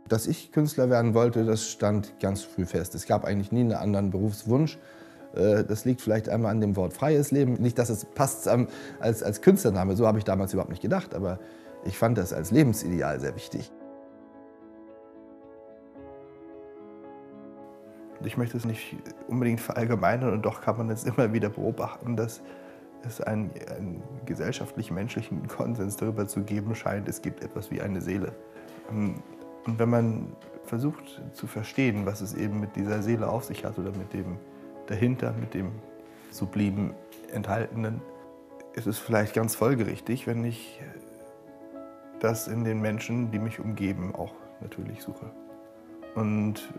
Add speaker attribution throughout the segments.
Speaker 1: Dass ich Künstler werden wollte, das stand ganz früh fest. Es gab eigentlich nie einen anderen Berufswunsch. Das liegt vielleicht einmal an dem Wort freies Leben. Nicht, dass es passt als Künstlername, so habe ich damals überhaupt nicht gedacht, aber ich fand das als Lebensideal sehr wichtig. Ich möchte es nicht unbedingt verallgemeinern, und doch kann man es immer wieder beobachten, dass es einen gesellschaftlich-menschlichen Konsens darüber zu geben scheint, es gibt etwas wie eine Seele. Und wenn man versucht zu verstehen, was es eben mit dieser Seele auf sich hat oder mit dem dahinter, mit dem Sublimen Enthaltenen, ist es vielleicht ganz folgerichtig, wenn ich das in den Menschen, die mich umgeben, auch natürlich suche. Und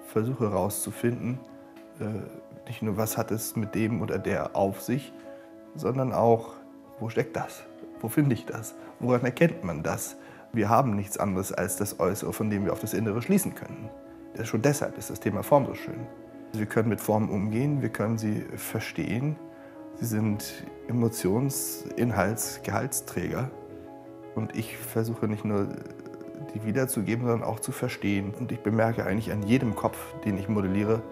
Speaker 1: versuche herauszufinden, nicht nur, was hat es mit dem oder der auf sich, sondern auch, wo steckt das? Wo finde ich das? Woran erkennt man das? Wir haben nichts anderes als das Äußere, von dem wir auf das Innere schließen können. Schon deshalb ist das Thema Form so schön. Wir können mit Formen umgehen, wir können sie verstehen. Sie sind Emotions-, Inhalts-, Gehaltsträger. Und ich versuche nicht nur, die wiederzugeben, sondern auch zu verstehen. Und ich bemerke eigentlich an jedem Kopf, den ich modelliere,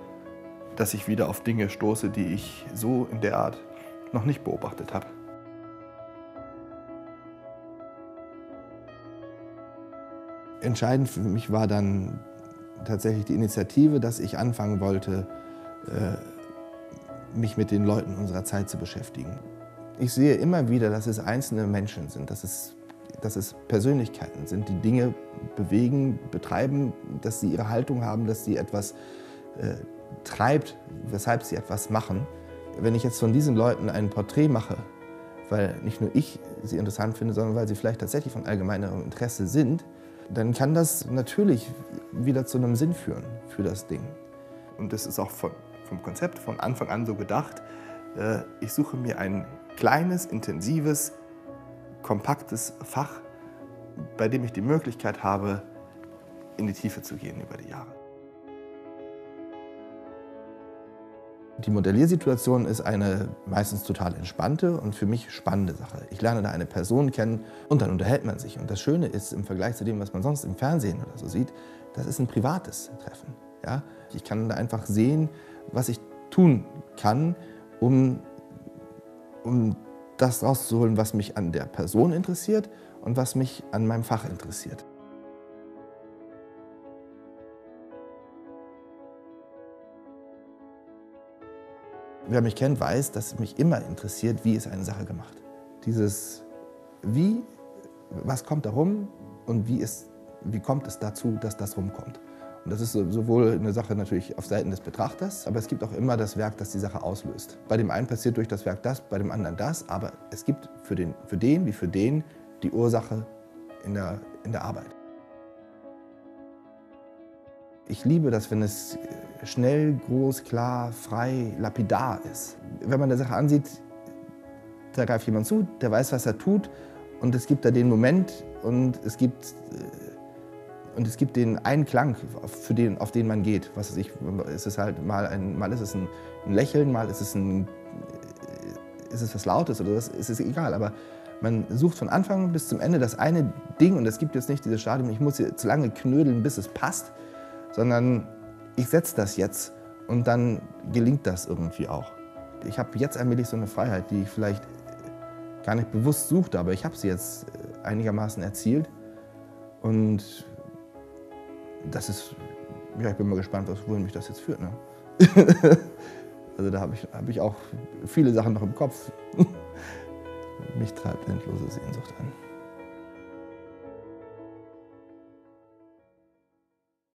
Speaker 1: dass ich wieder auf Dinge stoße, die ich so in der Art noch nicht beobachtet habe. Entscheidend für mich war dann tatsächlich die Initiative, dass ich anfangen wollte, mich mit den Leuten unserer Zeit zu beschäftigen. Ich sehe immer wieder, dass es einzelne Menschen sind, dass es Persönlichkeiten sind, die Dinge bewegen, betreiben, dass sie ihre Haltung haben, dass sie etwas treibt, weshalb sie etwas machen. Wenn ich jetzt von diesen Leuten ein Porträt mache, weil nicht nur ich sie interessant finde, sondern weil sie vielleicht tatsächlich von allgemeinerem Interesse sind, dann kann das natürlich wieder zu einem Sinn führen für das Ding. Und das ist auch vom Konzept von Anfang an so gedacht. Ich suche mir ein kleines, intensives, kompaktes Fach, bei dem ich die Möglichkeit habe, in die Tiefe zu gehen über die Jahre. Die Modelliersituation ist eine meistens total entspannte und für mich spannende Sache. Ich lerne da eine Person kennen und dann unterhält man sich. Und das Schöne ist, im Vergleich zu dem, was man sonst im Fernsehen oder so sieht, das ist ein privates Treffen. Ja? Ich kann da einfach sehen, was ich tun kann, um das rauszuholen, was mich an der Person interessiert und was mich an meinem Fach interessiert. Wer mich kennt, weiß, dass mich immer interessiert, wie ist eine Sache gemacht. Dieses Wie, was kommt da rum und wie kommt es dazu, dass das rumkommt. Und das ist sowohl eine Sache natürlich auf Seiten des Betrachters, aber es gibt auch immer das Werk, das die Sache auslöst. Bei dem einen passiert durch das Werk das, bei dem anderen das, aber es gibt für den wie für den die Ursache in der Arbeit. Ich liebe das, wenn es schnell, groß, klar, frei, lapidar ist. Wenn man eine Sache ansieht, da greift jemand zu, der weiß, was er tut, und es gibt da den Moment und es gibt den einen Klang, auf den man geht. Was weiß ich, ist es halt mal ist es ein Lächeln, mal ist es was Lautes oder was, ist es egal. Aber man sucht von Anfang bis zum Ende das eine Ding, und es gibt jetzt nicht dieses Stadium, ich muss jetzt lange knödeln, bis es passt, sondern ich setze das jetzt und dann gelingt das irgendwie auch. Ich habe jetzt allmählich so eine Freiheit, die ich vielleicht gar nicht bewusst suchte, aber ich habe sie jetzt einigermaßen erzielt. Und das ist, ja, ich bin mal gespannt, wohin mich das jetzt führt. Ne? Also da habe ich auch viele Sachen noch im Kopf. Mich treibt endlose Sehnsucht an.